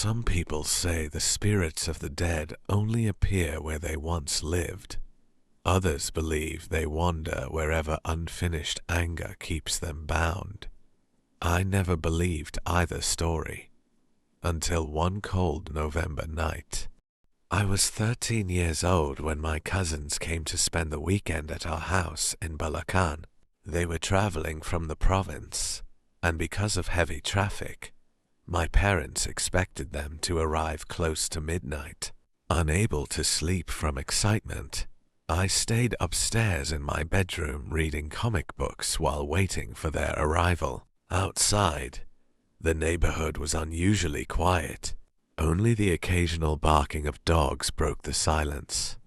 Some people say the spirits of the dead only appear where they once lived. Others believe they wander wherever unfinished anger keeps them bound. I never believed either story, until one cold November night. I was 13 years old when my cousins came to spend the weekend at our house in Bulacan. They were traveling from the province, and because of heavy traffic, my parents expected them to arrive close to midnight. Unable to sleep from excitement, I stayed upstairs in my bedroom reading comic books while waiting for their arrival. Outside, the neighborhood was unusually quiet. Only the occasional barking of dogs broke the silence.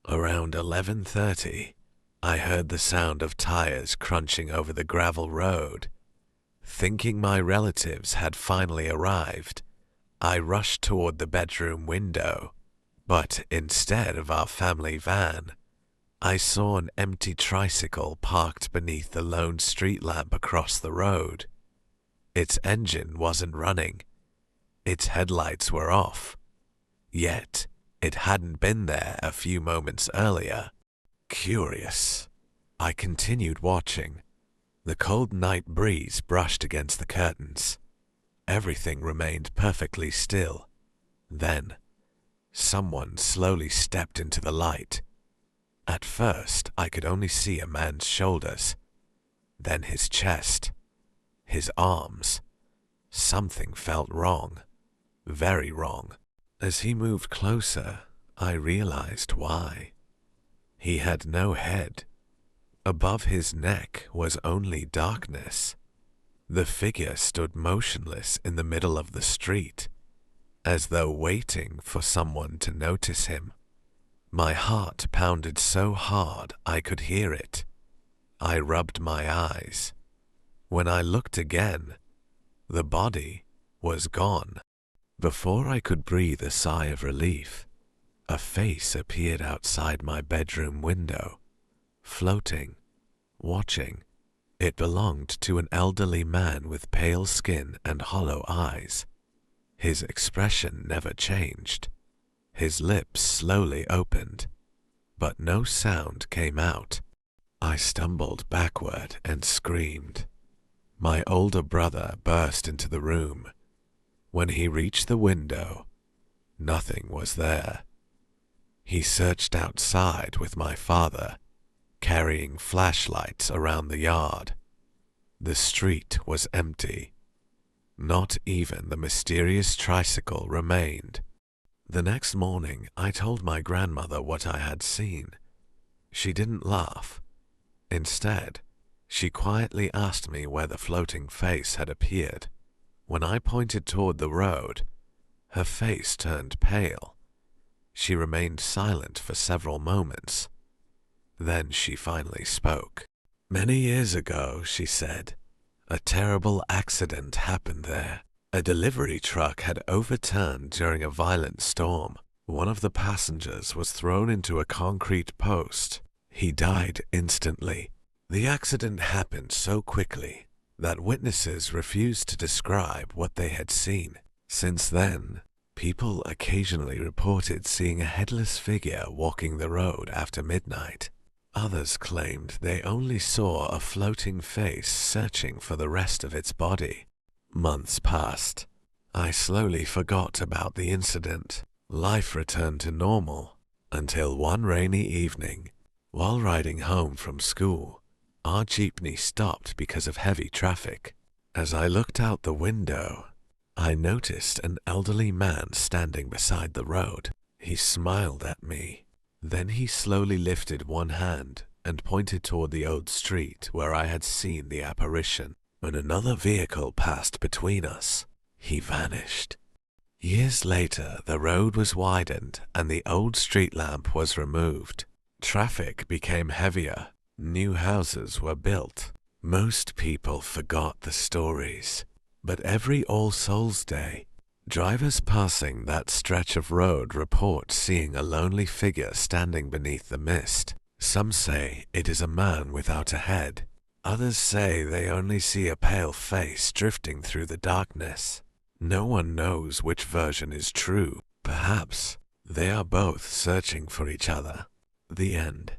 Around 11:30, I heard the sound of tires crunching over the gravel road. Thinking my relatives had finally arrived, I rushed toward the bedroom window, but instead of our family van, I saw an empty tricycle parked beneath the lone street lamp across the road. Its engine wasn't running. Its headlights were off. Yet, it hadn't been there a few moments earlier. Curious, I continued watching. The cold night breeze brushed against the curtains. Everything remained perfectly still. Then, someone slowly stepped into the light. At first, I could only see a man's shoulders, then his chest, his arms. Something felt wrong, very wrong. As he moved closer, I realized why. He had no head. Above his neck was only darkness. The figure stood motionless in the middle of the street, as though waiting for someone to notice him. My heart pounded so hard I could hear it. I rubbed my eyes. When I looked again, the body was gone. Before I could breathe a sigh of relief, a face appeared outside my bedroom window, floating, watching. It belonged to an elderly man with pale skin and hollow eyes. His expression never changed. His lips slowly opened, but no sound came out. I stumbled backward and screamed. My older brother burst into the room. When he reached the window, nothing was there. He searched outside with my father, carrying flashlights around the yard. The street was empty. Not even the mysterious tricycle remained. The next morning, I told my grandmother what I had seen. She didn't laugh. Instead, she quietly asked me where the floating face had appeared. When I pointed toward the road, her face turned pale. She remained silent for several moments. Then she finally spoke. "Many years ago," she said, "a terrible accident happened there. A delivery truck had overturned during a violent storm. One of the passengers was thrown into a concrete post. He died instantly. The accident happened so quickly that witnesses refused to describe what they had seen. Since then, people occasionally reported seeing a headless figure walking the road after midnight. Others claimed they only saw a floating face searching for the rest of its body." Months passed. I slowly forgot about the incident. Life returned to normal until one rainy evening, while riding home from school, our jeepney stopped because of heavy traffic. As I looked out the window, I noticed an elderly man standing beside the road. He smiled at me. Then he slowly lifted one hand and pointed toward the old street where I had seen the apparition. When another vehicle passed between us, he vanished. Years later, the road was widened and the old street lamp was removed. Traffic became heavier. New houses were built. Most people forgot the stories, but every All Souls Day, drivers passing that stretch of road report seeing a lonely figure standing beneath the mist. Some say it is a man without a head. Others say they only see a pale face drifting through the darkness. No one knows which version is true. Perhaps they are both searching for each other. The end.